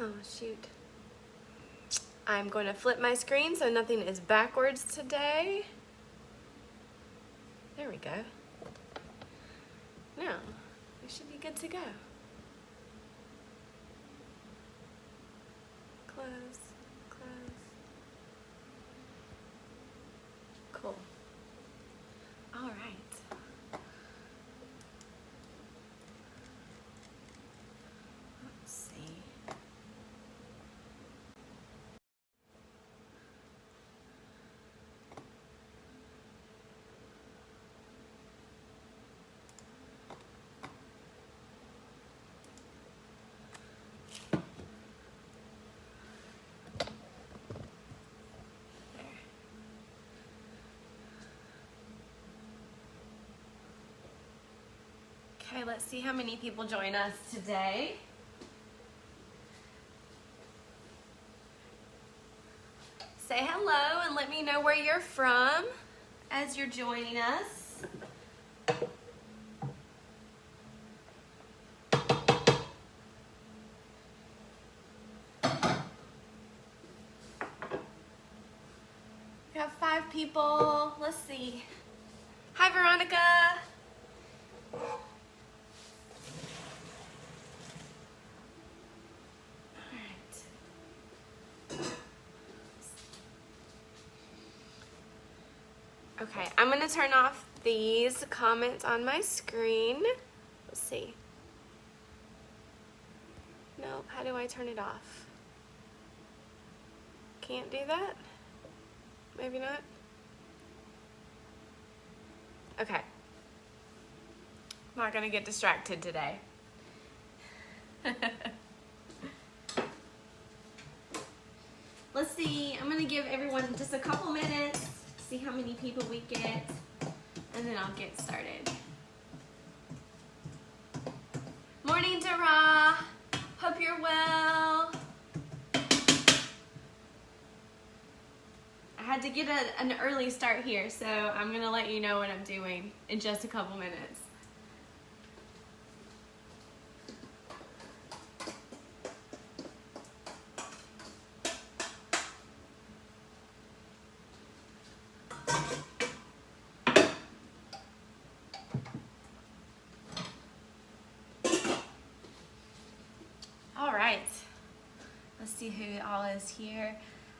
Oh, shoot. I'm going to flip my screen so nothing is backwards today. There we go. Now, we should be good to go. Close, close. Cool. All right. Let's see. Okay, let's see how many people join us today. Say hello and let me know where you're from as you're joining us. We have 5 people. Let's see. Hi, Veronica. Okay, I'm going to turn off these comments on my screen. Let's see. Nope, how do I turn it off? Can't do that? Maybe not? Okay. Not going to get distracted today. Let's see, I'm going to give everyone just a couple minutes. See how many people we get, and then I'll get started. Morning, Dara. Hope you're well. I had to get an early start here, so I'm gonna let you know what I'm doing in just a couple minutes. Let's see who all is here.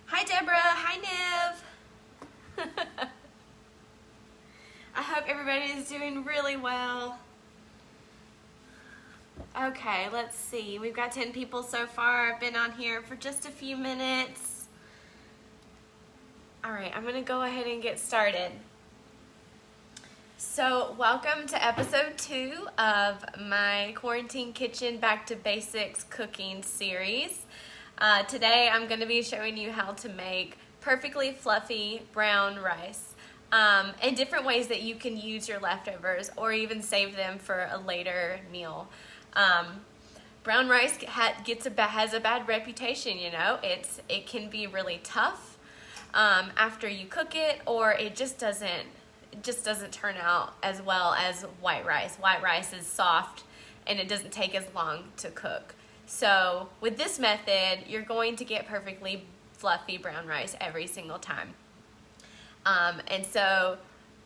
Hi, Deborah. Hi, Niv. I hope everybody is doing really well. Okay, let's see. We've got 10 people so far. I've been on here for just a few minutes. All right, I'm going to go ahead and get started. So, welcome to episode 2 of my Quarantine Kitchen Back to Basics cooking series. Today I'm going to be showing you how to make perfectly fluffy brown rice and different ways that you can use your leftovers or even save them for a later meal. Brown rice has a bad reputation, you know. It can be really tough after you cook it, or it just doesn't turn out as well as white rice. White rice is soft and it doesn't take as long to cook. So with this method, you're going to get perfectly fluffy brown rice every single time. And so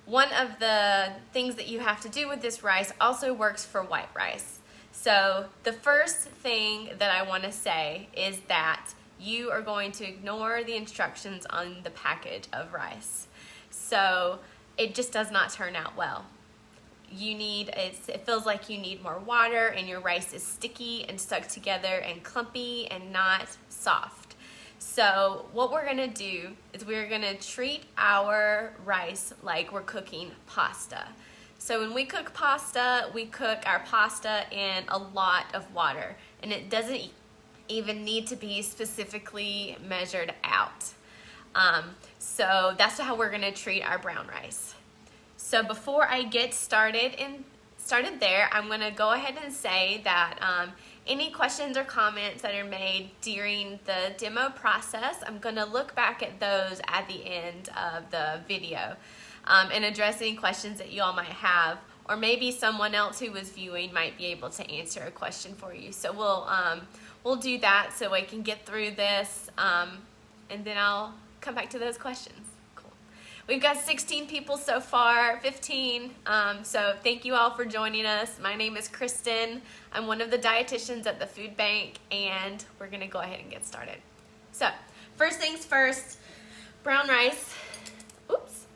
one of the things that you have to do with this rice also works for white rice. So the first thing that I want to say is that you are going to ignore the instructions on the package of rice. So it just does not turn out well. It feels like you need more water, and your rice is sticky and stuck together and clumpy and not soft. So what we're gonna do is we're gonna treat our rice like we're cooking pasta. So when we cook pasta, we cook our pasta in a lot of water, and it doesn't even need to be specifically measured out. So that's how we're gonna treat our brown rice. So before I get started there, I'm going to go ahead and say that any questions or comments that are made during the demo process, I'm going to look back at those at the end of the video and address any questions that you all might have, or maybe someone else who was viewing might be able to answer a question for you. So we'll we'll do that so we can get through this, and then I'll come back to those questions. Cool. We've got 16 people so far, 15, so thank you all for joining us. My name is Kristen. I'm one of the dietitians at the food bank, and we're gonna go ahead and get started. So, first things first, brown rice. Oops.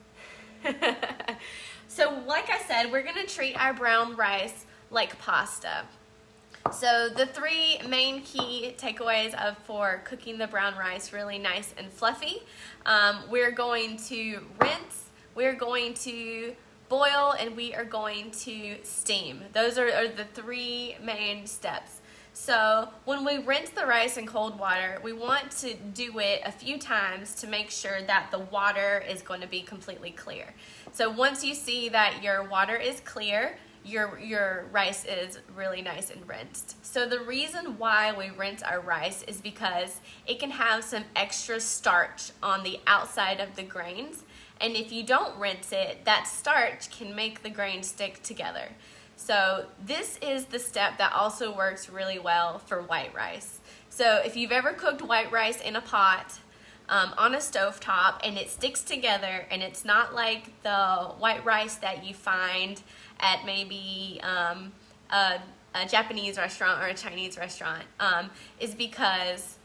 So, like I said, we're gonna treat our brown rice like pasta. So the three main key takeaways for cooking the brown rice really nice and fluffy. We're going to rinse, we're going to boil, and we are going to steam. Those are the three main steps. So when we rinse the rice in cold water, we want to do it a few times to make sure that the water is going to be completely clear. So once you see that your water is clear, your rice is really nice and rinsed. So the reason why we rinse our rice is because it can have some extra starch on the outside of the grains, and if you don't rinse it, that starch can make the grains stick together. So this is the step that also works really well for white rice. So if you've ever cooked white rice in a pot on a stovetop and it sticks together, and it's not like the white rice that you find at maybe a Japanese restaurant or a Chinese restaurant, is because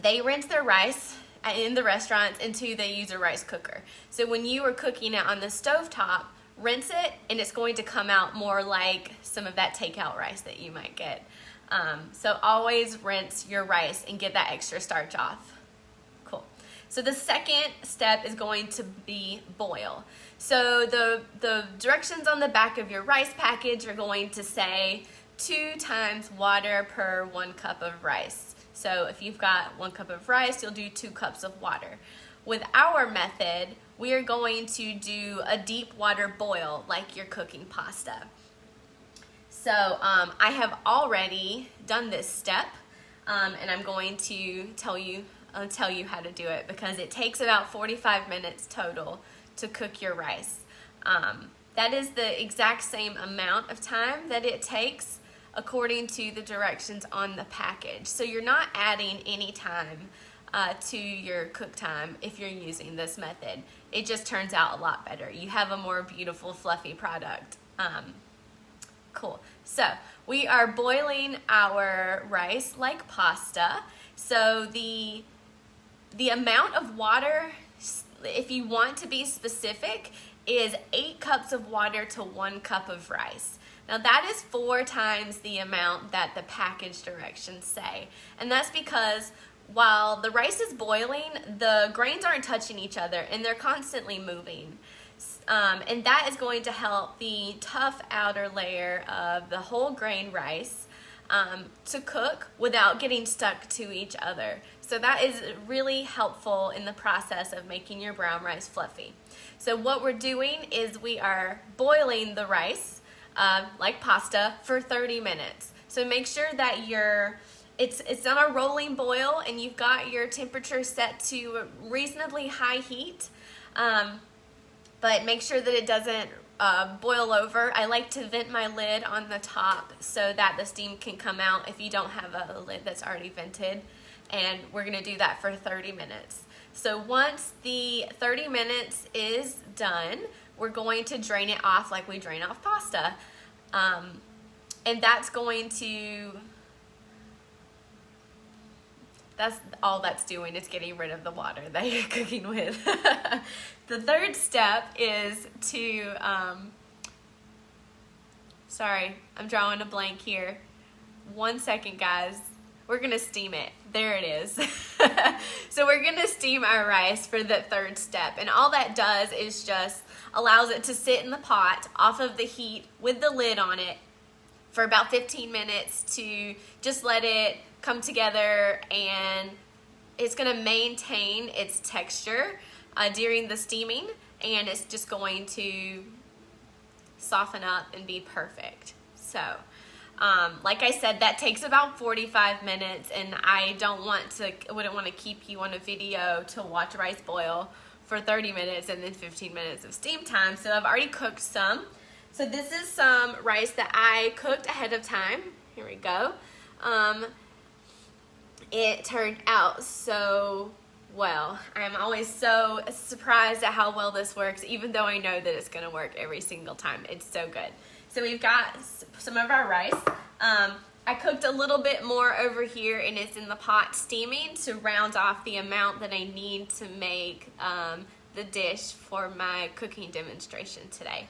they rinse their rice in the restaurants until they use a rice cooker. So when you are cooking it on the stovetop, rinse it, and it's going to come out more like some of that takeout rice that you might get. So always rinse your rice and get that extra starch off. Cool. So the second step is going to be boil. So the directions on the back of your rice package are going to say 2 times water per 1 cup of rice. So if you've got 1 cup of rice, you'll do 2 cups of water. With our method, we are going to do a deep water boil like you're cooking pasta. So I have already done this step, and I'm going to tell you how to do it because it takes about 45 minutes total to cook your rice. That is the exact same amount of time that it takes according to the directions on the package. So you're not adding any time to your cook time if you're using this method. It just turns out a lot better. You have a more beautiful, fluffy product. Cool. So we are boiling our rice like pasta. So the amount of water, if you want to be specific, is 8 cups of water to 1 cup of rice. Now that is 4 times the amount that the package directions say. And that's because while the rice is boiling, the grains aren't touching each other and they're constantly moving. And that is going to help the tough outer layer of the whole grain rice to cook without getting stuck to each other. So that is really helpful in the process of making your brown rice fluffy. So what we're doing is we are boiling the rice like pasta for 30 minutes. So make sure that it's on a rolling boil and you've got your temperature set to a reasonably high heat, but make sure that it doesn't boil over. I like to vent my lid on the top so that the steam can come out if you don't have a lid that's already vented. And we're gonna do that for 30 minutes. So once the 30 minutes is done, we're going to drain it off like we drain off pasta. And that's all that's doing is getting rid of the water that you're cooking with. The third step is to, sorry, I'm drawing a blank here. 1 second, guys. We're gonna steam it. There it is. So we're gonna steam our rice for the third step. And all that does is just allows it to sit in the pot off of the heat with the lid on it for about 15 minutes to just let it come together, and it's gonna maintain its texture during the steaming, and it's just going to soften up and be perfect. So like I said, that takes about 45 minutes, and I wouldn't want to keep you on a video to watch rice boil for 30 minutes and then 15 minutes of steam time. So I've already cooked some. So this is some rice that I cooked ahead of time. Here we go. it turned out so well. I'm always so surprised at how well this works, even though I know that it's gonna work every single time. It's so good. So we've got some of our rice. I cooked a little bit more over here, and it's in the pot steaming to round off the amount that I need to make the dish for my cooking demonstration today.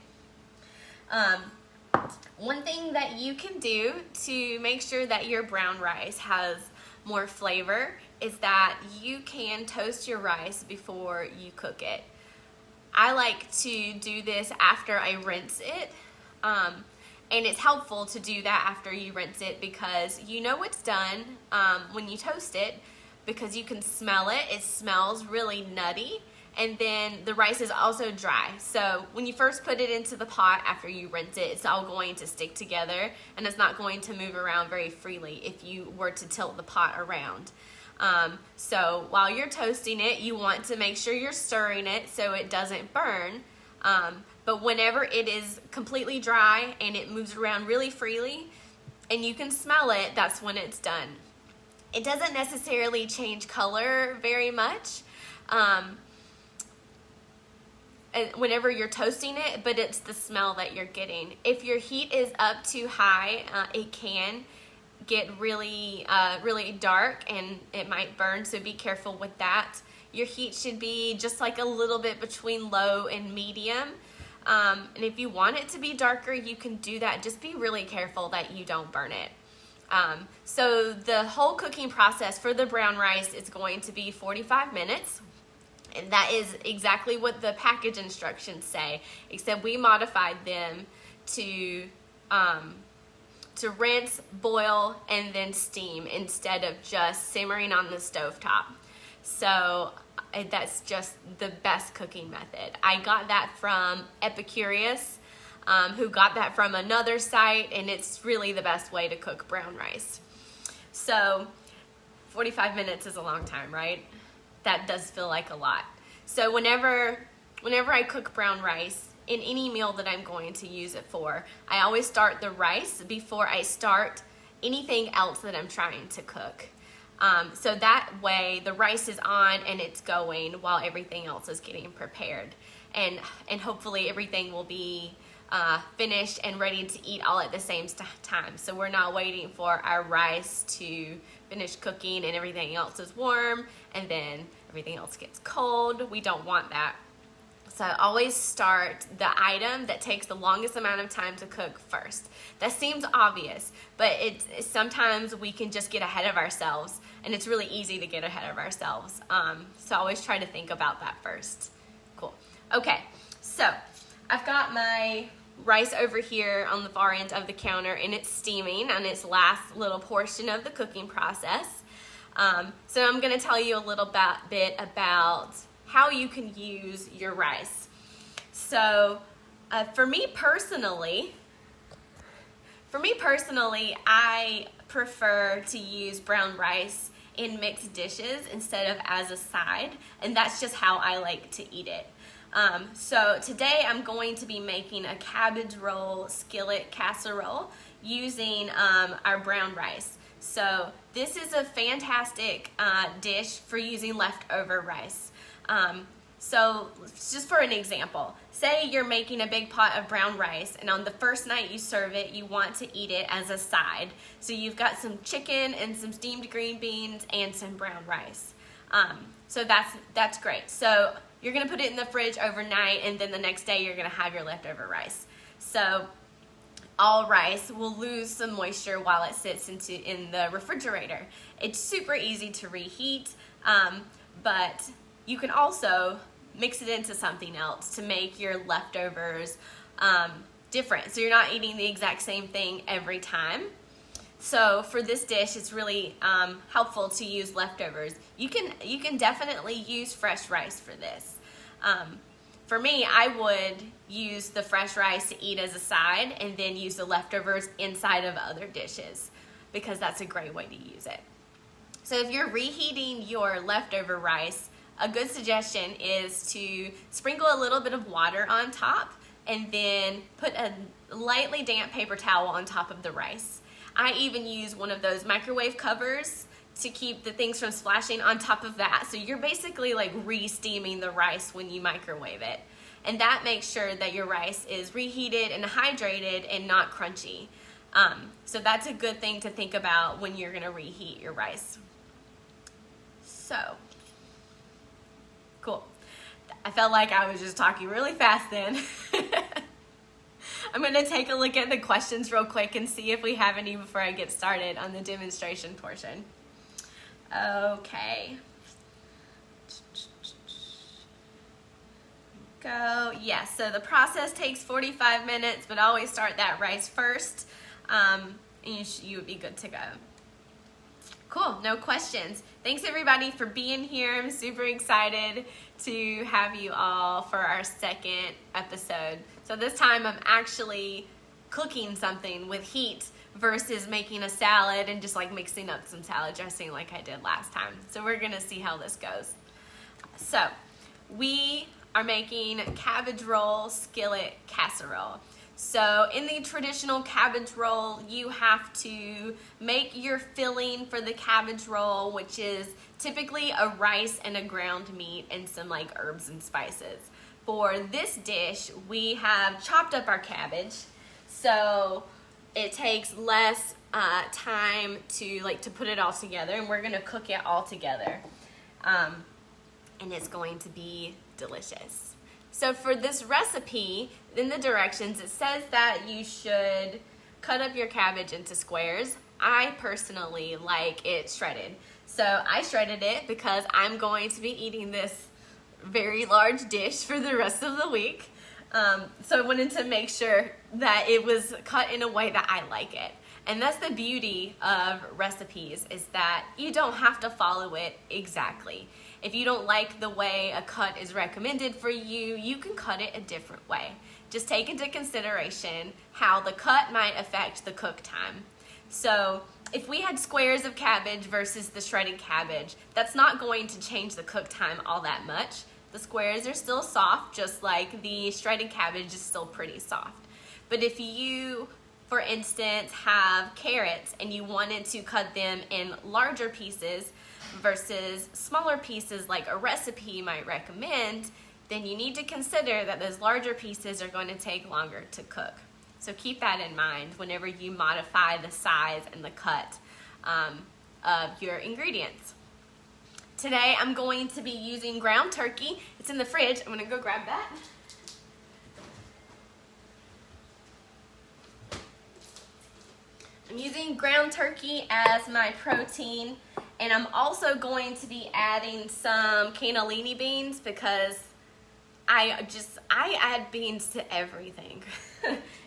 One thing that you can do to make sure that your brown rice has more flavor is that you can toast your rice before you cook it. I like to do this after I rinse it, and it's helpful to do that after you rinse it because you know it's done when you toast it because you can smell it. It smells really nutty, and then the rice is also dry. So when you first put it into the pot after you rinse it, it's all going to stick together and it's not going to move around very freely if you were to tilt the pot around. So while you're toasting it, you want to make sure you're stirring it so it doesn't burn. But whenever it is completely dry and it moves around really freely and you can smell it, that's when it's done. It doesn't necessarily change color very much whenever you're toasting it, but it's the smell that you're getting. If your heat is up too high, it can get really dark and it might burn, so be careful with that. Your heat should be just like a little bit between low and medium. And if you want it to be darker, you can do that. Just be really careful that you don't burn it. So the whole cooking process for the brown rice is going to be 45 minutes. And that is exactly what the package instructions say, except we modified them to rinse, boil, and then steam instead of just simmering on the stovetop. So that's just the best cooking method. I got that from Epicurious, who got that from another site, and it's really the best way to cook brown rice. So 45 minutes is a long time, right? That does feel like a lot. So whenever I cook brown rice, in any meal that I'm going to use it for, I always start the rice before I start anything else that I'm trying to cook. So that way the rice is on and it's going while everything else is getting prepared. And hopefully everything will be finished and ready to eat all at the same time. So we're not waiting for our rice to finish cooking and everything else is warm and then everything else gets cold. We don't want that. So I always start the item that takes the longest amount of time to cook first. That seems obvious, but sometimes we can just get ahead of ourselves, and it's really easy to get ahead of ourselves. So I always try to think about that first. Cool. Okay, so I've got my rice over here on the far end of the counter, and it's steaming on its last little portion of the cooking process. So I'm going to tell you a little bit about how you can use your rice. So for me personally, I prefer to use brown rice in mixed dishes instead of as a side, and that's just how I like to eat it. So today I'm going to be making a cabbage roll skillet casserole using our brown rice. So this is a fantastic dish for using leftover rice. So just for an example, say you're making a big pot of brown rice and on the first night you serve it, you want to eat it as a side. So you've got some chicken and some steamed green beans and some brown rice. So that's great. So you're gonna put it in the fridge overnight and then the next day you're gonna have your leftover rice. So all rice will lose some moisture while it sits in the refrigerator. It's super easy to reheat, but you can also mix it into something else to make your leftovers different. So you're not eating the exact same thing every time. So for this dish, it's really helpful to use leftovers. You can definitely use fresh rice for this. For me, I would use the fresh rice to eat as a side and then use the leftovers inside of other dishes because that's a great way to use it. So if you're reheating your leftover rice, a good suggestion is to sprinkle a little bit of water on top and then put a lightly damp paper towel on top of the rice. I even use one of those microwave covers to keep the things from splashing on top of that. So you're basically like re-steaming the rice when you microwave it. And that makes sure that your rice is reheated and hydrated and not crunchy. So that's a good thing to think about when you're gonna reheat your rice. So, cool. I felt like I was just talking really fast then. I'm gonna take a look at the questions real quick and see if we have any before I get started on the demonstration portion. Okay. Go. Yes, so the process takes 45 minutes, but always start that rice first, and you would be good to go. Cool, no questions. Thanks everybody for being here. I'm super excited to have you all for our second episode. So this time I'm actually cooking something with heat versus making a salad and just like mixing up some salad dressing like I did last time. So we're gonna see how this goes. So we are making cabbage roll skillet casserole. So in the traditional cabbage roll, you have to make your filling for the cabbage roll, which is typically a rice and a ground meat and some like herbs and spices. For this dish, we have chopped up our cabbage, so it takes less time to put it all together, and we're gonna cook it all together. And it's going to be delicious. So for this recipe, in the directions, it says that you should cut up your cabbage into squares. I personally like it shredded. So I shredded it because I'm going to be eating this very large dish for the rest of the week. So I wanted to make sure that it was cut in a way that I like it. And that's the beauty of recipes, is that you don't have to follow it exactly. If you don't like the way a cut is recommended for you, you can cut it a different way. Just take into consideration how the cut might affect the cook time. So if we had squares of cabbage versus the shredded cabbage, that's not going to change the cook time all that much. The squares are still soft, just like the shredded cabbage is still pretty soft. But if you, for instance, have carrots and you wanted to cut them in larger pieces versus smaller pieces like a recipe might recommend, then you need to consider that those larger pieces are going to take longer to cook. So keep that in mind whenever you modify the size and the cut of your ingredients. Today I'm going to be using ground turkey. It's in the fridge. I'm going to go grab that. I'm using ground turkey as my protein, and I'm also going to be adding some cannellini beans because I add beans to everything.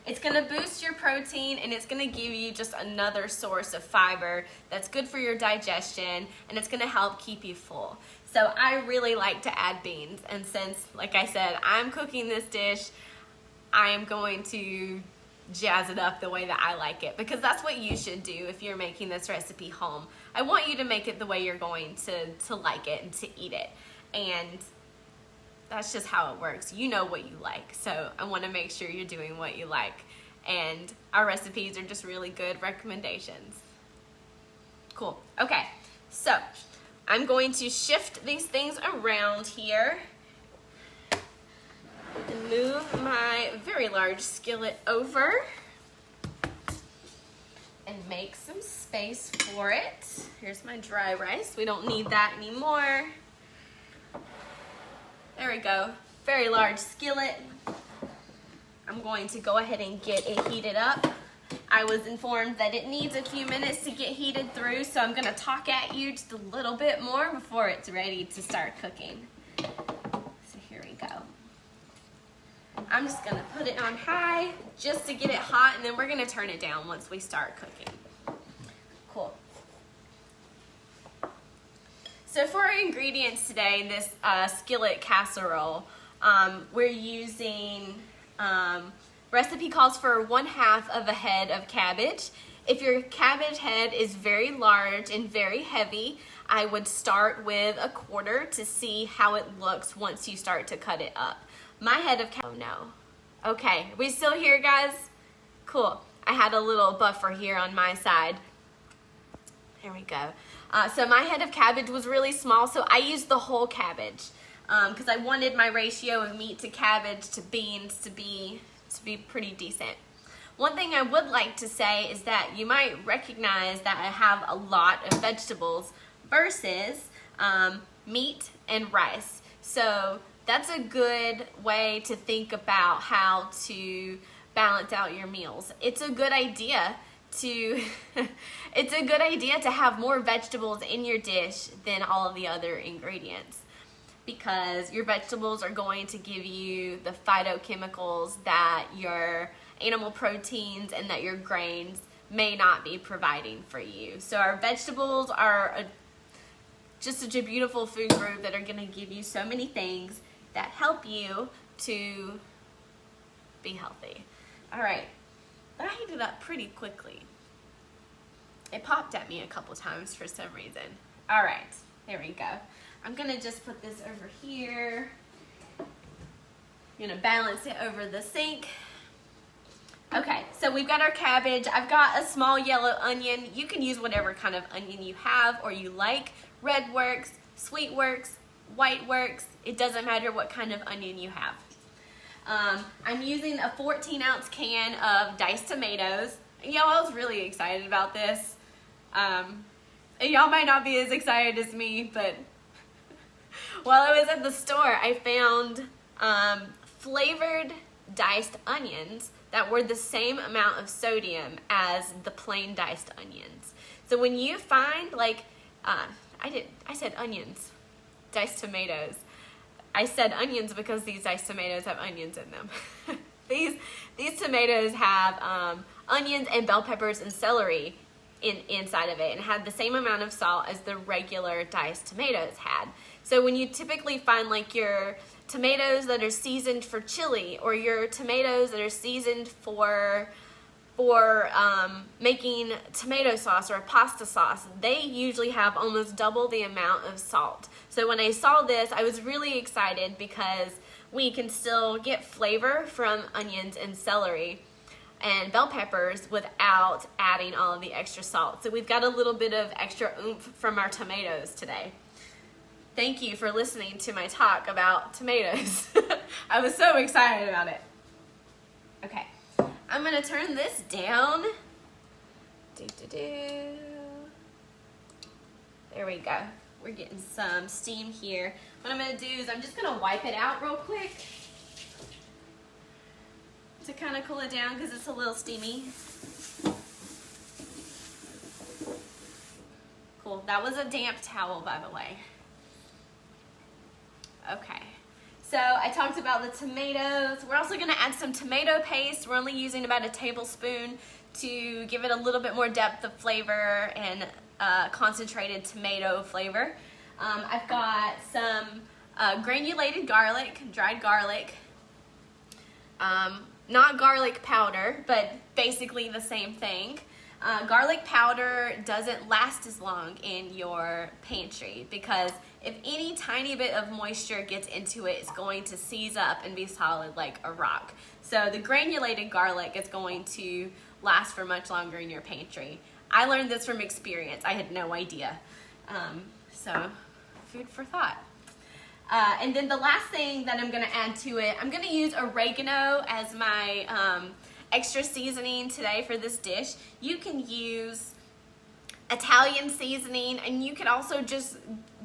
It's gonna boost your protein, and it's gonna give you just another source of fiber that's good for your digestion, and it's gonna help keep you full. So I really like to add beans, and since, like I said, I'm cooking this dish, I am going to jazz it up the way that I like it, because that's what you should do if you're making this recipe home. I want you to make it the way you're going to like it and to eat it, and that's just how it works. You know what you like, so I want to make sure you're doing what you like, and our recipes are just really good recommendations. Cool. Okay, so I'm going to shift these things around here and move my very large skillet over and make some space for it. Here's my dry rice. We don't need that anymore. There we go. Very large skillet. I'm going to go ahead and get it heated up. I was informed that it needs a few minutes to get heated through, so I'm gonna talk at you just a little bit more before it's ready to start cooking. So here we go. I'm just gonna put it on high just to get it hot, and then we're gonna turn it down once we start cooking. Cool. So for our ingredients today, this skillet casserole, we're using, recipe calls for 1/2 of a head of cabbage. If your cabbage head is very large and very heavy, I would start with 1/4 to see how it looks once you start to cut it up. My head of cabbage, oh no. Okay, are we still here, guys? Cool. I had a little buffer here on my side. There we go. So my head of cabbage was really small, so I used the whole cabbage because I wanted my ratio of meat to cabbage to beans to be pretty decent. One thing I would like to say is that you might recognize that I have a lot of vegetables versus meat and rice. So that's a good way to think about how to balance out your meals. It's a good idea to have more vegetables in your dish than all of the other ingredients, because your vegetables are going to give you the phytochemicals that your animal proteins and that your grains may not be providing for you. So our vegetables are just such a beautiful food group that are going to give you so many things that help you to be healthy. All right, that heated up pretty quickly. It popped at me a couple times for some reason. All right, there we go. I'm gonna just put this over here. I'm gonna balance it over the sink. Okay, so we've got our cabbage. I've got a small yellow onion. You can use whatever kind of onion you have or you like. Red works, sweet works, white works. It doesn't matter what kind of onion you have. I'm using a 14-ounce can of diced tomatoes. Y'all, I was really excited about this. Y'all might not be as excited as me, but while I was at the store, I found flavored diced onions that were the same amount of sodium as the plain diced onions. So when you find, like, I said onions, diced tomatoes. I said onions because these diced tomatoes have onions in them. These tomatoes have onions and bell peppers and celery inside of it, and had the same amount of salt as the regular diced tomatoes had. So when you typically find like your tomatoes that are seasoned for chili, or your tomatoes that are seasoned for making tomato sauce or a pasta sauce, they usually have almost double the amount of salt. So when I saw this, I was really excited because we can still get flavor from onions and celery and bell peppers without adding all of the extra salt. So we've got a little bit of extra oomph from our tomatoes today. Thank you for listening to my talk about tomatoes. I was so excited about it. Okay, I'm gonna turn this down. There we go. We're getting some steam here. What I'm gonna do is I'm just gonna wipe it out real quick to kind of cool it down because it's a little steamy. Cool, that was a damp towel, by the way. Okay, so I talked about the tomatoes. We're also gonna add some tomato paste. We're only using about a tablespoon to give it a little bit more depth of flavor and concentrated tomato flavor. I've got some granulated garlic, dried garlic. Not garlic powder, but basically the same thing. Garlic powder doesn't last as long in your pantry because if any tiny bit of moisture gets into it, it's going to seize up and be solid like a rock. So the granulated garlic is going to last for much longer in your pantry. I learned this from experience. I had no idea. So food for thought. And then the last thing that I'm gonna add to it, I'm gonna use oregano as my extra seasoning today for this dish. You can use Italian seasoning, and you can also just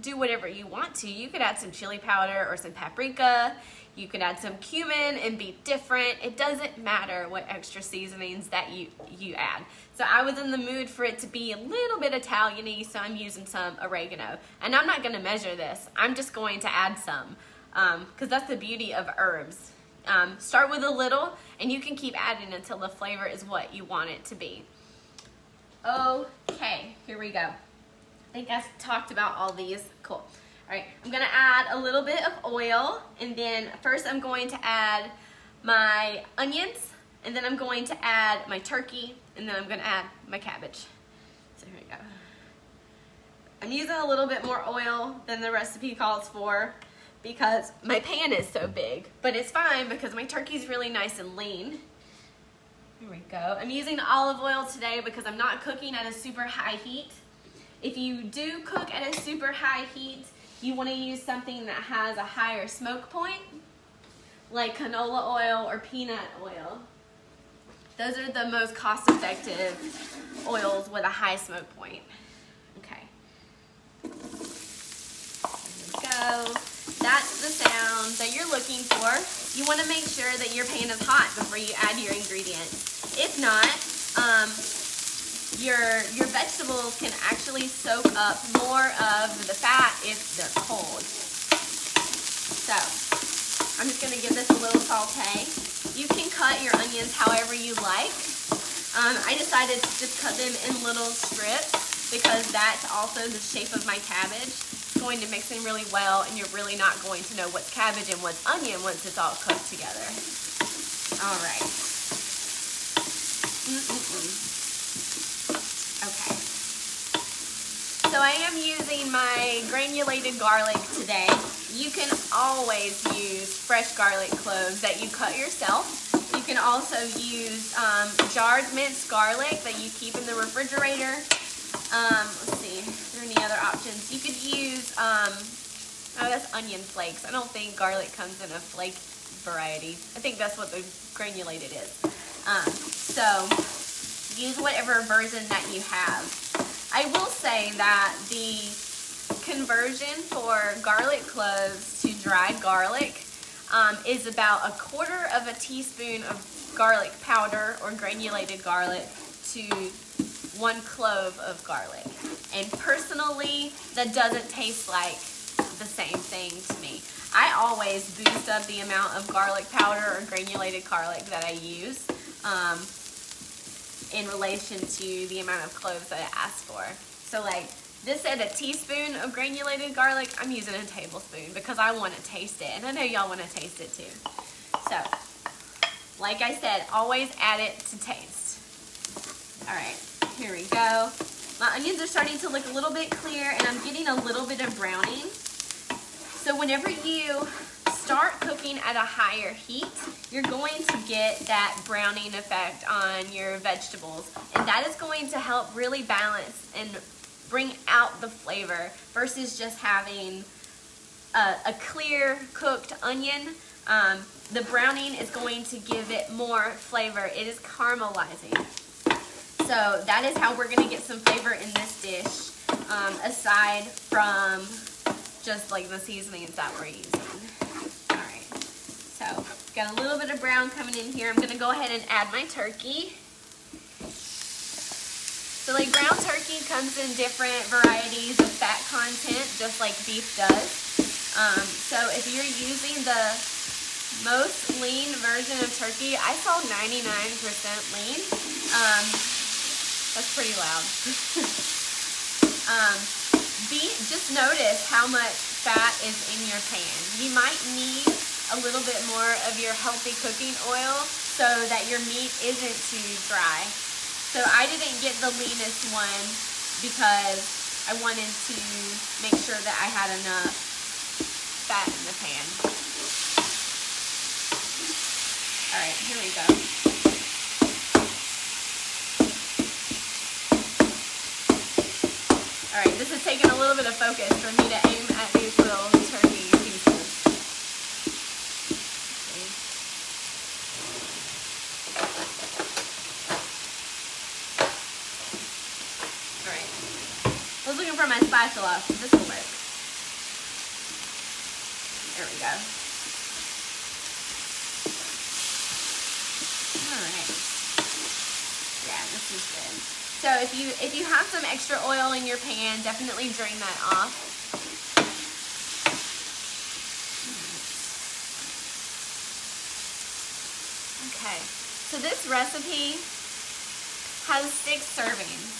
do whatever you want to. You could add some chili powder or some paprika. You could add some cumin and be different. It doesn't matter what extra seasonings that you add. So I was in the mood for it to be a little bit Italian-y, so I'm using some oregano. And I'm not gonna measure this. I'm just going to add some, because that's the beauty of herbs. Start with a little, and you can keep adding until the flavor is what you want it to be. Okay, here we go. I think I talked about all these. Cool. All right, I'm gonna add a little bit of oil, and then first I'm going to add my onions, and then I'm going to add my turkey, and then I'm gonna add my cabbage. So here we go. I'm using a little bit more oil than the recipe calls for because my pan is so big, but it's fine because my turkey's really nice and lean. Here we go. I'm using olive oil today because I'm not cooking at a super high heat. if you do cook at a super high heat, you want to use something that has a higher smoke point, like canola oil or peanut oil. Those are the most cost-effective oils with a high smoke point. Okay. There we go. That's the sound that you're looking for. You want to make sure that your pan is hot before you add your ingredients. If not, your vegetables can actually soak up more of the fat if they're cold. So, I'm just going to give this a little saute. You can cut your onions however you like. I decided to just cut them in little strips because that's also the shape of my cabbage. It's going to mix in really well, and you're really not going to know what's cabbage and what's onion once it's all cooked together. All right. Okay. So I am using my granulated garlic today. You can always use fresh garlic cloves that you cut yourself. You can also use jarred minced garlic that you keep in the refrigerator. Let's see, are there any other options? You could use, oh, that's onion flakes. I don't think garlic comes in a flake variety. I think that's what the granulated is. So use whatever version that you have. I will say that the conversion for garlic cloves to dried garlic is about 1/4 of a teaspoon of garlic powder or granulated garlic to 1 clove of garlic. And personally, that doesn't taste like the same thing to me. I always boost up the amount of garlic powder or granulated garlic that I use in relation to the amount of cloves that I ask for. So like this said a teaspoon of granulated garlic, I'm using a tablespoon because I want to taste it. And I know y'all want to taste it too. So, like I said, always add it to taste. All right, here we go. My onions are starting to look a little bit clear and I'm getting a little bit of browning. So whenever you start cooking at a higher heat, you're going to get that browning effect on your vegetables. And that is going to help really balance and bring out the flavor versus just having a clear cooked onion. The browning is going to give it more flavor. It is caramelizing. So that is how we're going to get some flavor in this dish, aside from just like the seasonings that we're using. All right, so got a little bit of brown coming in here. I'm going to go ahead and add my turkey. So like ground turkey comes in different varieties of fat content, just like beef does. So if you're using the most lean version of turkey, I saw 99% lean. That's pretty loud. Just notice how much fat is in your pan. You might need a little bit more of your healthy cooking oil so that your meat isn't too dry. So I didn't get the leanest one because I wanted to make sure that I had enough fat in the pan. All right, here we go. All right, this is taking a little bit of focus for me to aim at these little turkey pieces. All right, I was looking for my spatula. This will work. There we go. All right. Yeah, this is good. So if you have some extra oil in your pan, definitely drain that off. Okay, so this recipe has 6 servings.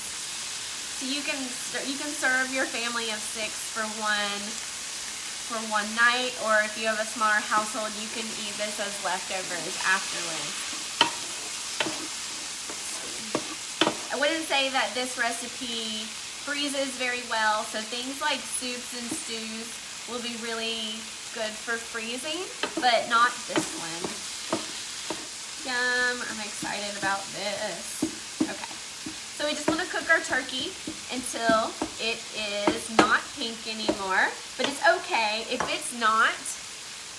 So you can serve your family of 6 for one night, or if you have a smaller household, you can eat this as leftovers afterwards. I wouldn't say that this recipe freezes very well, so things like soups and stews will be really good for freezing, but not this one. Yum, I'm excited about this. Okay, so we just want to cook our turkey until it is not pink anymore, but it's okay if it's not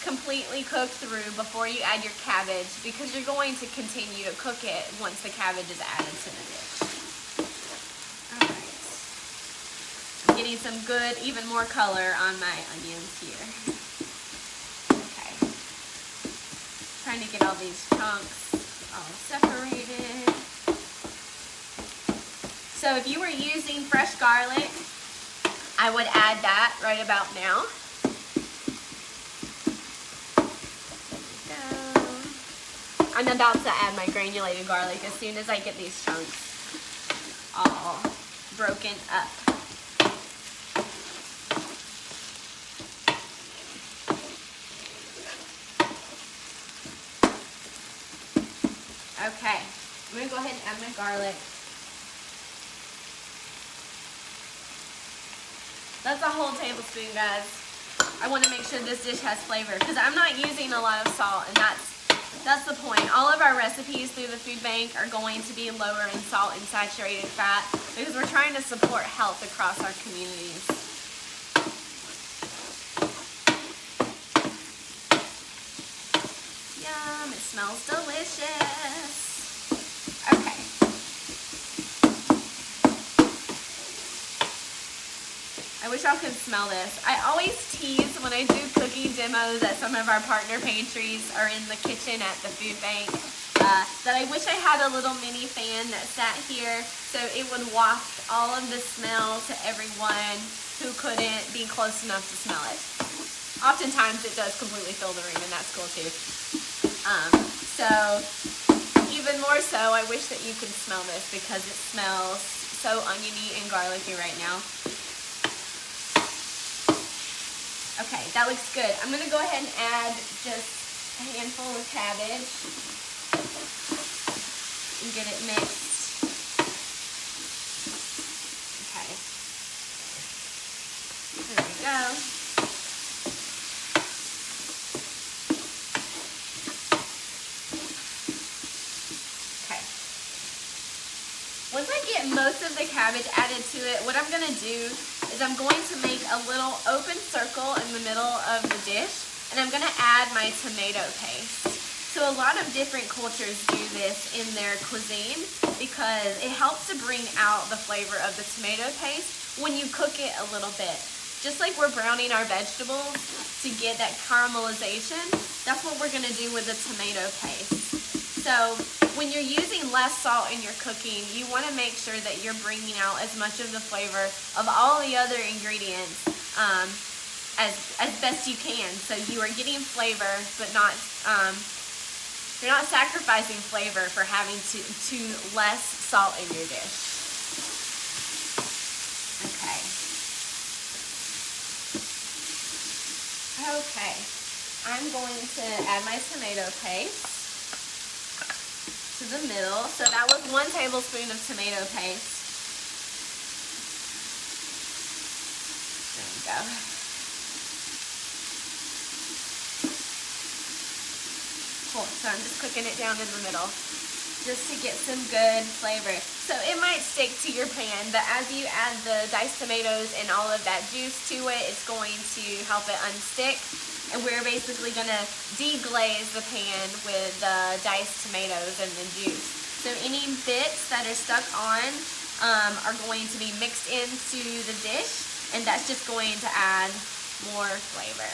completely cooked through before you add your cabbage, because you're going to continue to cook it once the cabbage is added to the dish. All right. I'm getting some good, even more color on my onions here. Okay. Trying to get all these chunks all separated. So if you were using fresh garlic, I would add that right about now. I'm about to add my granulated garlic as soon as I get these chunks all broken up. Okay, I'm going to go ahead and add my garlic. That's a whole tablespoon, guys. I want to make sure this dish has flavor because I'm not using a lot of salt, and that's the point. All of our recipes through the food bank are going to be lower in salt and saturated fat because we're trying to support health across our communities. Yum, it smells delicious. Okay. I wish y'all could smell this. I always tease when I do cooking demos at some of our partner pantries or in the kitchen at the food bank that I wish I had a little mini fan that sat here so it would waft all of the smell to everyone who couldn't be close enough to smell it. Oftentimes it does completely fill the room, and that's cool too. So even more so, I wish that you could smell this because it smells so oniony and garlicky right now. Okay, that looks good. I'm going to go ahead and add just a handful of cabbage and get it mixed. Okay. There we go. Okay. Once I get most of the cabbage added to it, what I'm going to do is I'm going to make a little open circle in the middle of the dish, and I'm going to add my tomato paste. So a lot of different cultures do this in their cuisine because it helps to bring out the flavor of the tomato paste when you cook it a little bit. Just like we're browning our vegetables to get that caramelization, that's what we're going to do with the tomato paste. So when you're using less salt in your cooking, you want to make sure that you're bringing out as much of the flavor of all the other ingredients as best you can. So you are getting flavor, but not you're not sacrificing flavor for having to less salt in your dish. Okay. Okay. I'm going to add my tomato paste to the middle. So that was 1 tablespoon of tomato paste. There we go. Cool. So I'm just cooking it down in the middle just to get some good flavor. So it might stick to your pan, but as you add the diced tomatoes and all of that juice to it, it's going to help it unstick. And we're basically going to deglaze the pan with the diced tomatoes and the juice. So any bits that are stuck on are going to be mixed into the dish, and that's just going to add more flavor.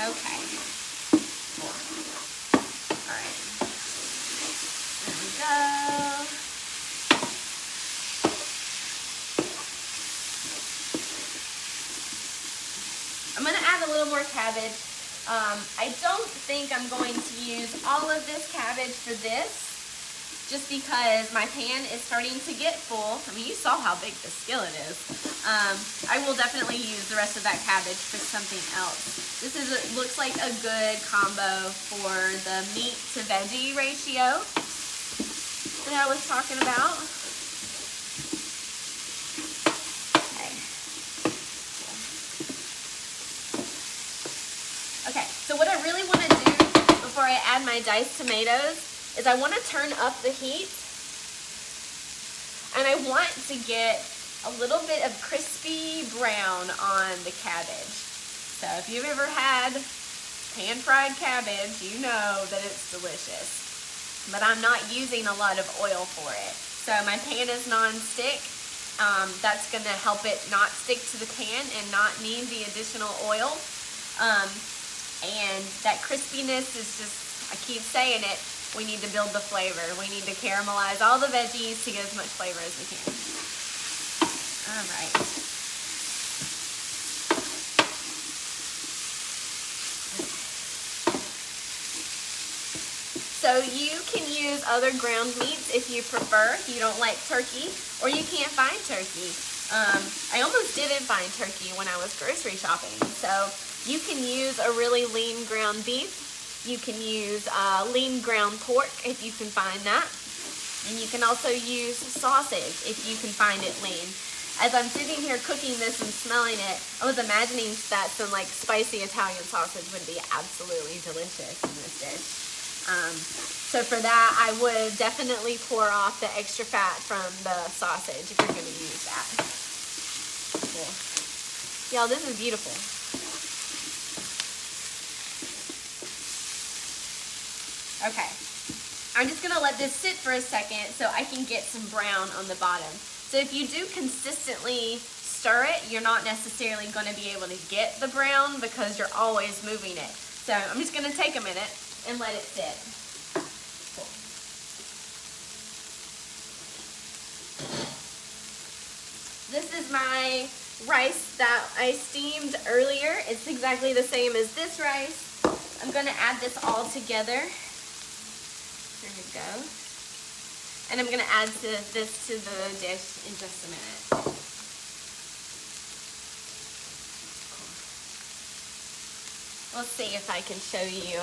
Okay. Cool. All right. There we go. I'm going to add a little more cabbage. I don't think I'm going to use all of this cabbage for this, just because my pan is starting to get full. I mean, you saw how big this skillet is. I will definitely use the rest of that cabbage for something else. This looks like a good combo for the meat to veggie ratio that I was talking about. Okay, so what I really want to do before I add my diced tomatoes is I want to turn up the heat, and I I want to get a little bit of crispy brown on the cabbage. So if you've ever had pan-fried cabbage, you know that it's delicious. But I'm not using a lot of oil for it. So my pan is non-stick. That's going to help it not stick to the pan and not need the additional oil. And that crispiness is just, I keep saying it, we need to build the flavor. We need to caramelize all the veggies to get as much flavor as we can. All right. So you can use other ground meats if you prefer, if you don't like turkey, or you can't find turkey. I almost didn't find turkey when I was grocery shopping. So you can use a really lean ground beef. You can use lean ground pork if you can find that. And you can also use sausage if you can find it lean. As I'm sitting here cooking this and smelling it, I was imagining that some like spicy Italian sausage would be absolutely delicious in this dish. So for that, I would definitely pour off the extra fat from the sausage if you're going to use that. Cool. Y'all, this is beautiful. Okay, I'm just going to let this sit for a second so I can get some brown on the bottom. So if you do consistently stir it, you're not necessarily going to be able to get the brown because you're always moving it. So I'm just going to take a minute and let it sit. Cool. This is my rice that I steamed earlier. It's exactly the same as this rice. I'm going to add this all together. There we go. And I'm going to add this to the dish in just a minute. Let's see if I can show you.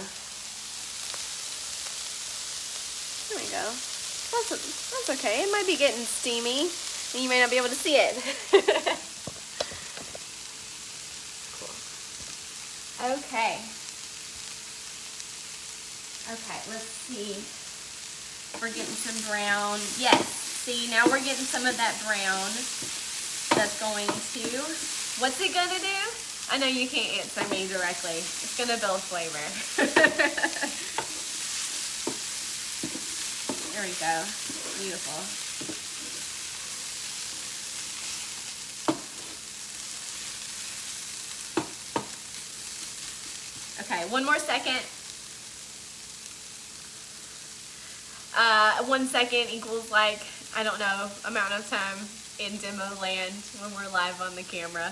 There we go. That's okay. It might be getting steamy, and you may not be able to see it. Cool. Okay. Okay, let's see. We're getting some brown. Yes, see, now we're getting some of that brown. That's going to, what's it gonna do? I know you can't answer me directly. It's gonna build flavor. There we go. Beautiful. Okay, one more second. 1 second equals like, I don't know, amount of time in demo land when we're live on the camera.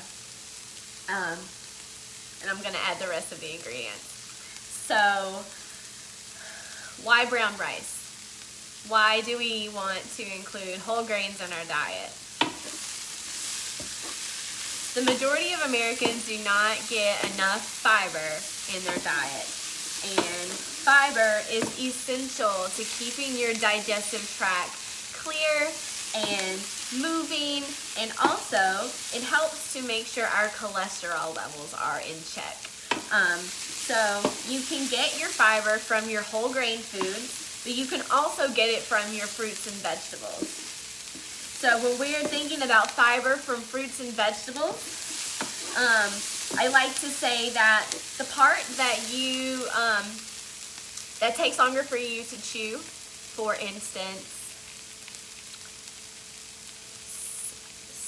And I'm gonna add the rest of the ingredients. So, why brown rice? Why do we want to include whole grains in our diet? The majority of Americans do not get enough fiber in their diet. And fiber is essential to keeping your digestive tract clear and moving, and also it helps to make sure our cholesterol levels are in check. So you can get your fiber from your whole grain foods, but you can also get it from your fruits and vegetables. So when we're thinking about fiber from fruits and vegetables, I like to say that the part that you, that takes longer for you to chew, for instance,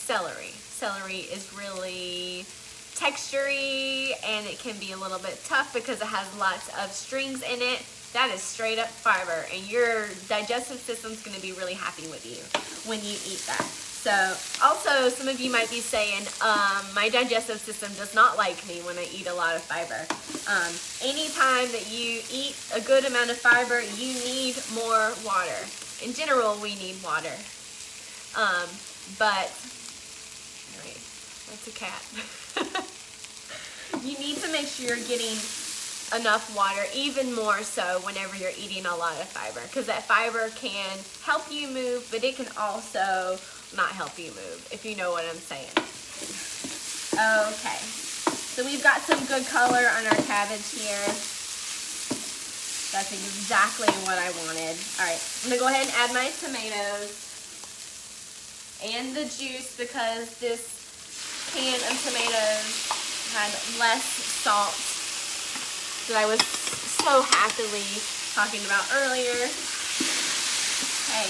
celery. Celery is really textury and it can be a little bit tough because it has lots of strings in it. That is straight up fiber, and your digestive system's going to be really happy with you when you eat that. So also, some of you might be saying, my digestive system does not like me when I eat a lot of fiber. Anytime that you eat a good amount of fiber, you need more water. In general, we need water. But, all right, that's a cat. You need to make sure you're getting enough water, even more so whenever you're eating a lot of fiber, because that fiber can help you move, but it can also not help you move, if you know what I'm saying. Okay, so we've got some good color on our cabbage here. That's exactly what I wanted. All right, I'm gonna go ahead and add my tomatoes. and the juice because this can of tomatoes had less salt that I was so happily talking about earlier. Okay.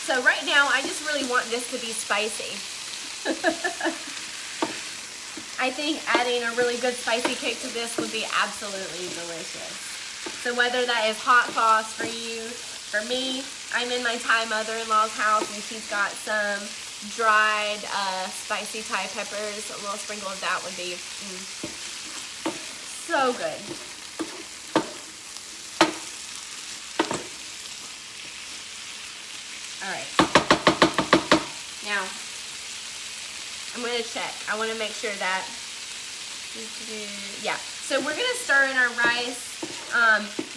So right now, I just really want this to be spicy. I think adding a really good spicy kick to this would be absolutely delicious. So whether that is hot sauce for you, for me, I'm in my Thai mother-in-law's house and she's got some dried spicy Thai peppers. A little sprinkle of that would be so good. All right. Now, I'm going to check. I want to make sure that, yeah. So we're going to stir in our rice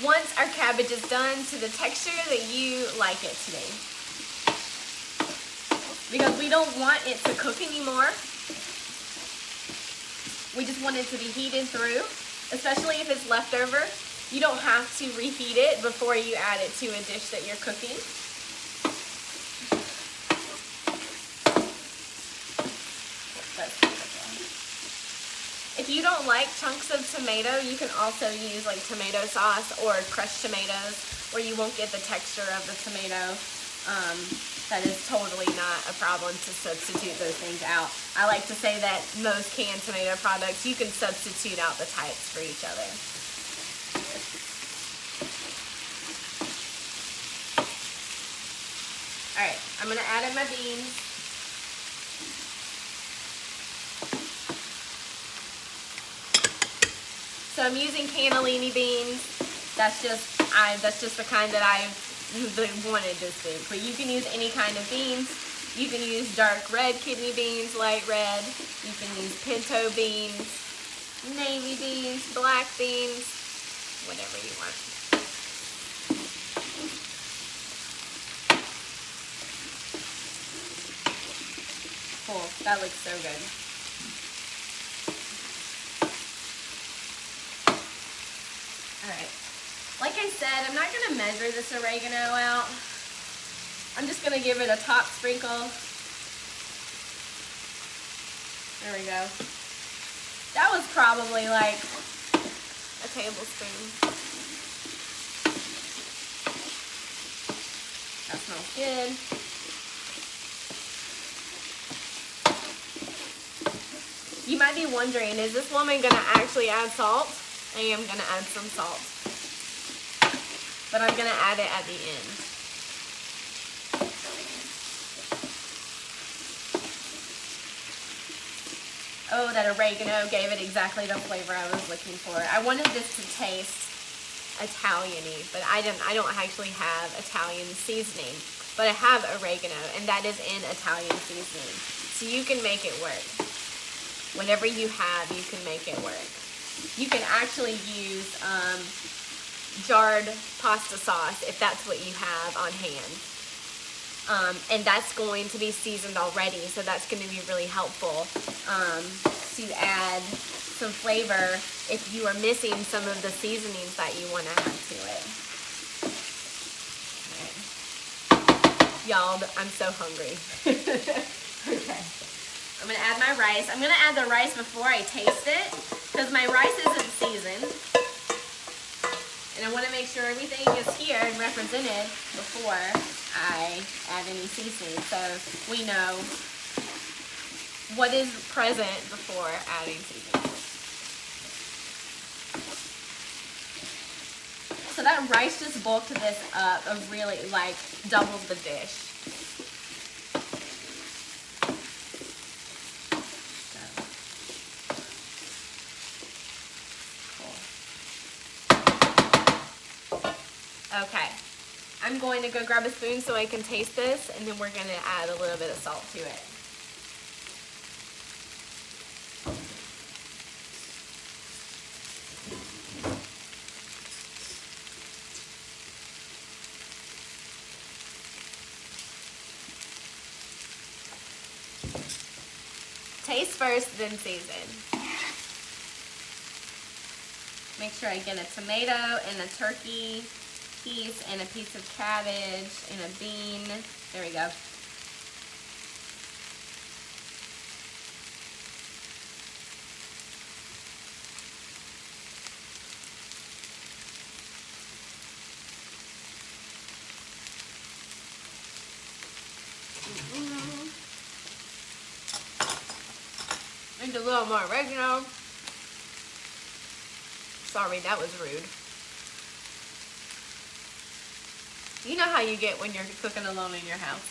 once our cabbage is done to the texture that you like it to be. Because we don't want it to cook anymore. We just want it to be heated through, especially if it's leftover. You don't have to reheat it before you add it to a dish that you're cooking. If you don't like chunks of tomato, you can also use like tomato sauce or crushed tomatoes where you won't get the texture of the tomato. That is totally not a problem to substitute those things out. I like to say that most canned tomato products, you can substitute out the types for each other. All right, I'm gonna add in my beans. So I'm using cannellini beans. That's just the kind that I've wanted this week. But you can use any kind of beans. You can use dark red kidney beans, light red. You can use pinto beans, navy beans, black beans, whatever you want. Cool, that looks so good. Alright, like I said, I'm not going to measure this oregano out. I'm just going to give it a top sprinkle. There we go. That was probably like a tablespoon. That smells good. You might be wondering, is this woman going to actually add salt? I am going to add some salt, but I'm going to add it at the end. Oh, that oregano gave it exactly the flavor I was looking for. I wanted this to taste Italian-y, but I don't actually have Italian seasoning, but I have oregano, and that is in Italian seasoning. So you can make it work. Whatever you have, you can make it work. You can actually use jarred pasta sauce if that's what you have on hand. And that's going to be seasoned already, so that's going to be really helpful to add some flavor if you are missing some of the seasonings that you want to add to it. Okay. Y'all, I'm so hungry. Okay. I'm going to add my rice. I'm going to add the rice before I taste it because my rice isn't seasoned. And I want to make sure everything is here and represented before I add any seasoning. So we know what is present before adding seasoning. So that rice just bulked this up of really like doubled the dish. Okay, I'm going to go grab a spoon so I can taste this, and then we're going to add a little bit of salt to it. taste first, then season. Make sure I get a tomato and a turkey piece and a piece of cabbage and a bean. There we go. And a little more oregano. Sorry, that was rude. You know how you get when you're cooking alone in your house.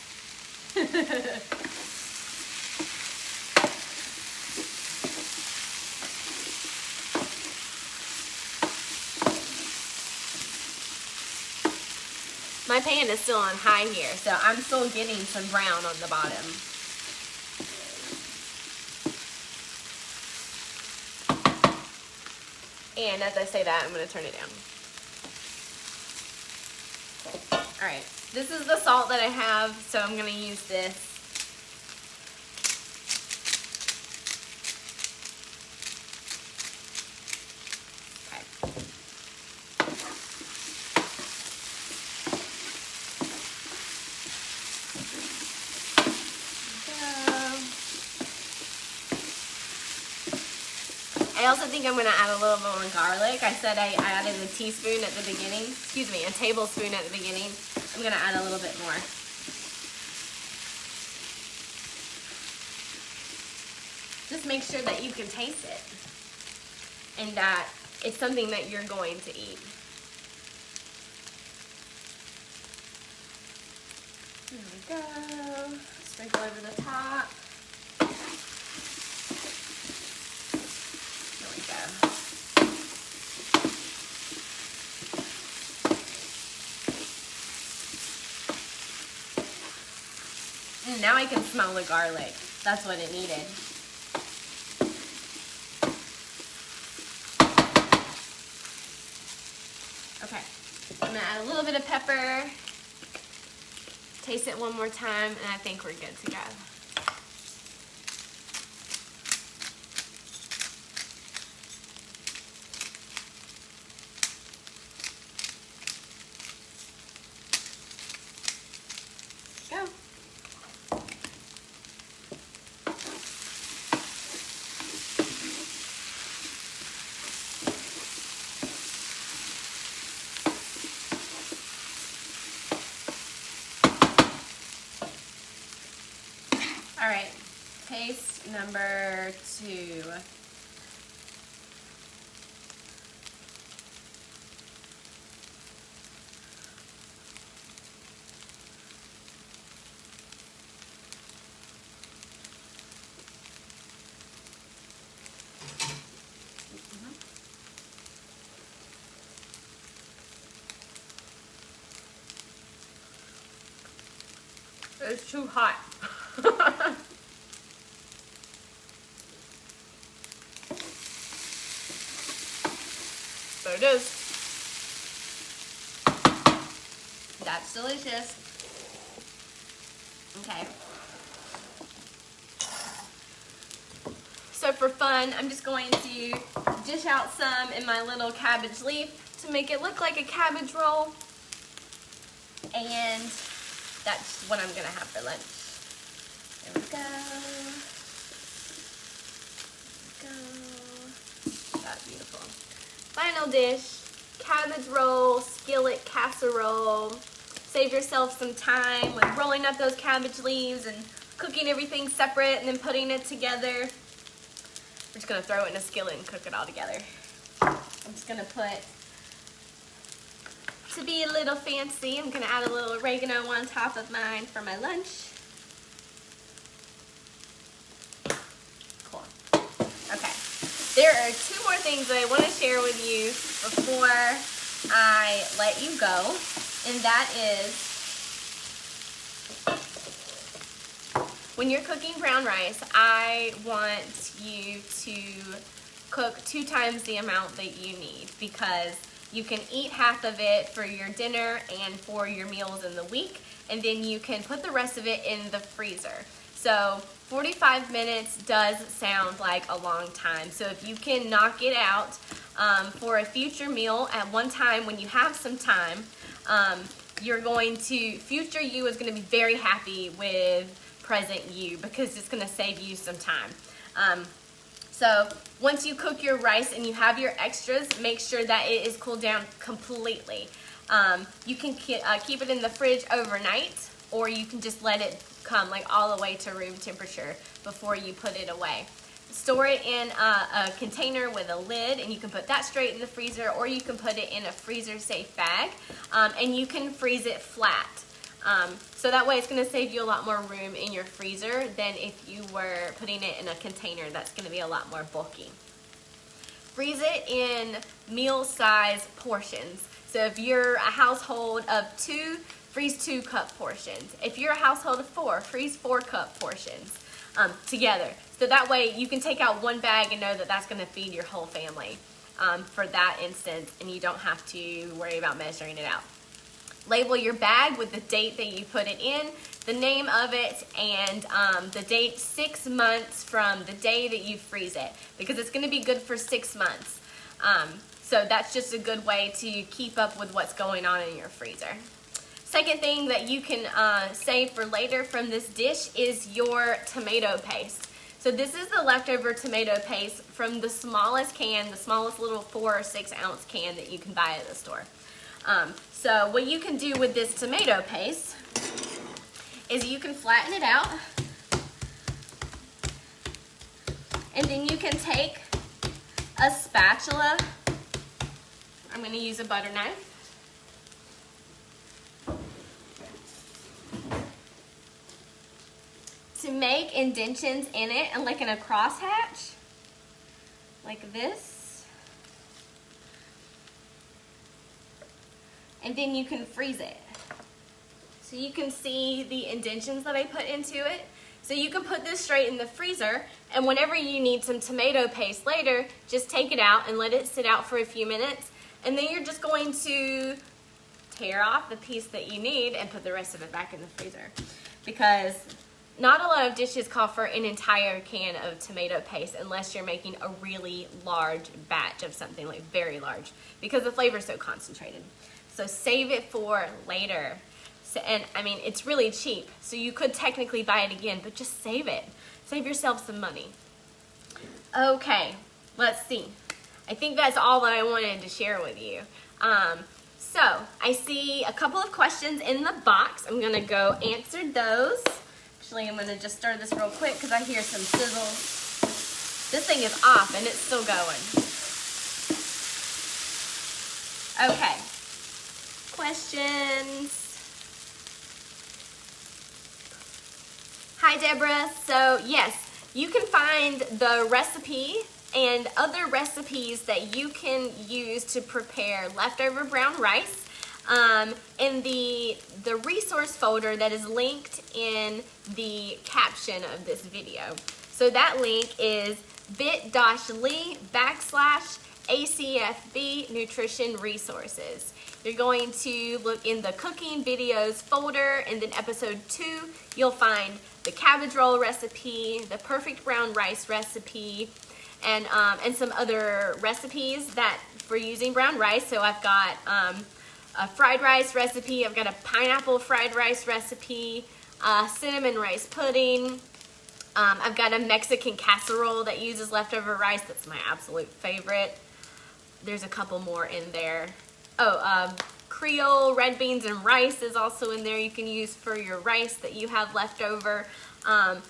My pan is still on high here, so I'm still getting some brown on the bottom. And as I say that, I'm going to turn it down. Alright, this is the salt that I have, so I'm going to use this. I also think I'm going to add a little more garlic. I said I added a teaspoon at the beginning. Excuse me, a tablespoon at the beginning. I'm going to add a little bit more. Just make sure that you can taste it and that it's something that you're going to eat. There we go. Sprinkle over the top. And now I can smell the garlic. That's what it needed. Okay, I'm gonna add a little bit of pepper. Taste it one more time, and I think we're good to go. Go. All right, taste number 2. It's too hot. There it is. That's delicious. Okay. So for fun, I'm just going to dish out some in my little cabbage leaf to make it look like a cabbage roll. And that's what I'm gonna have for lunch. There we go. There we go. That's beautiful. Final dish, cabbage roll, skillet casserole. Save yourself some time with rolling up those cabbage leaves and cooking everything separate and then putting it together. We're just gonna throw it in a skillet and cook it all together. I'm just gonna put, to be a little fancy, I'm gonna add a little oregano on top of mine for my lunch. Cool. Okay. There are 2 more things that I want to share with you before I let you go, and that is when you're cooking brown rice, I want you to cook 2 times the amount that you need, because you can eat half of it for your dinner and for your meals in the week, and then you can put the rest of it in the freezer. So 45 minutes does sound like a long time. So if you can knock it out for a future meal at one time when you have some time, future you is going to be very happy with present you because it's going to save you some time. So once you cook your rice and you have your extras, make sure that it is cooled down completely. You can keep it in the fridge overnight, or you can just let it come like all the way to room temperature before you put it away. Store it in a container with a lid, and you can put that straight in the freezer, or you can put it in a freezer safe bag, and you can freeze it flat. So that way it's going to save you a lot more room in your freezer than if you were putting it in a container that's going to be a lot more bulky. Freeze it in meal size portions. So if you're a household of 2, freeze 2 cup portions. If you're a household of 4, freeze 4 cup portions together. So that way you can take out one bag and know that that's going to feed your whole family for that instance, and you don't have to worry about measuring it out. Label your bag with the date that you put it in, the name of it, and the date 6 months from the day that you freeze it, because it's going to be good for 6 months. So that's just a good way to keep up with what's going on in your freezer. Second thing that you can save for later from this dish is your tomato paste. So this is the leftover tomato paste from the smallest can, the smallest little 4 or 6 ounce can that you can buy at the store. So what you can do with this tomato paste is you can flatten it out, and then you can take a spatula. I'm going to use a butter knife. To make indentions in it, and like in a crosshatch, like this. And then you can freeze it. So you can see the indentions that I put into it. So you can put this straight in the freezer, and whenever you need some tomato paste later, just take it out and let it sit out for a few minutes, and then you're just going to tear off the piece that you need and put the rest of it back in the freezer. Because not a lot of dishes call for an entire can of tomato paste unless you're making a really large batch of something, like very large, because the flavor is so concentrated. So save it for later. So, and I mean, it's really cheap, so you could technically buy it again, but just save it. Save yourself some money. Okay, let's see. I think that's all that I wanted to share with you. So I see a couple of questions in the box. I'm gonna go answer those. Actually, I'm gonna just stir this real quick because I hear some sizzle. This thing is off and it's still going. Okay. Questions. Hi, Deborah. So yes, you can find the recipe and other recipes that you can use to prepare leftover brown rice in the resource folder that is linked in the caption of this video. So that link is bit.ly/ACFB Nutrition Resources. You're going to look in the cooking videos folder, and then episode 2, you'll find the cabbage roll recipe, the perfect brown rice recipe, and some other recipes that for using brown rice. So I've got a fried rice recipe, I've got a pineapple fried rice recipe, cinnamon rice pudding. I've got a Mexican casserole that uses leftover rice. That's my absolute favorite. There's a couple more in there. Creole red beans and rice is also in there you can use for your rice that you have left over.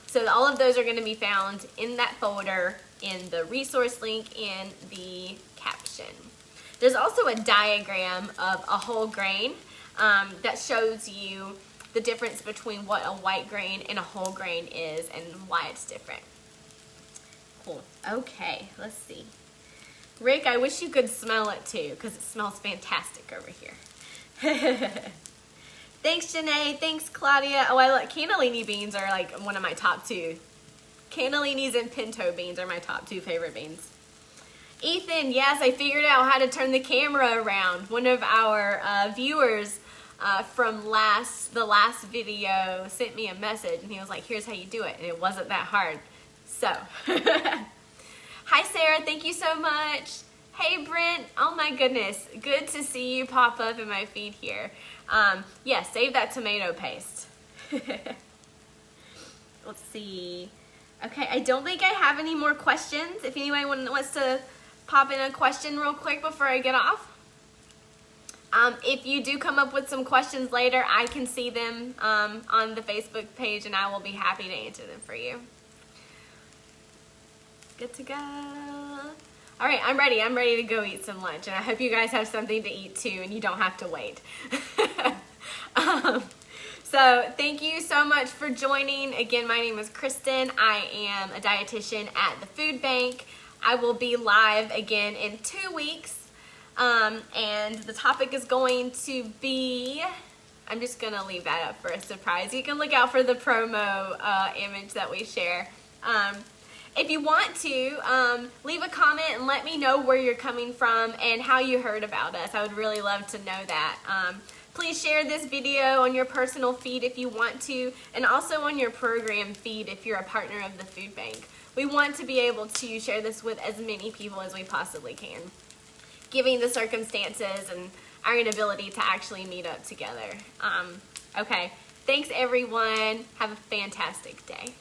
So all of those are going to be found in that folder in the resource link in the caption. There's also a diagram of a whole grain that shows you the difference between what a white grain and a whole grain is and why it's different. Cool. Okay, let's see. Rick, I wish you could smell it too, because it smells fantastic over here. Thanks, Janae. Thanks, Claudia. Oh, I like cannellini beans are like one of my top 2. Cannellinis and pinto beans are my top 2 favorite beans. Ethan, yes, I figured out how to turn the camera around. One of our viewers from the last video sent me a message, and he was like, here's how you do it, and it wasn't that hard. So, hi Sarah, thank you so much. Hey Brent, oh my goodness, good to see you pop up in my feed here. Yeah, save that tomato paste. Let's see. Okay, I don't think I have any more questions. If anyone wants to pop in a question real quick before I get off. If you do come up with some questions later, I can see them on the Facebook page, and I will be happy to answer them for you. Good to go. All right, I'm ready. I'm ready to go eat some lunch, and I hope you guys have something to eat too, and you don't have to wait. So thank you so much for joining. Again, my name is Kristen. I am a dietitian at the food bank. I will be live again in 2 weeks, and the topic is going to be, I'm just going to leave that up for a surprise. You can look out for the promo image that we share. If you want to, leave a comment and let me know where you're coming from and how you heard about us. I would really love to know that. Please share this video on your personal feed if you want to, and also on your program feed if you're a partner of the food bank. We want to be able to share this with as many people as we possibly can, given the circumstances and our inability to actually meet up together. Okay, thanks everyone. Have a fantastic day.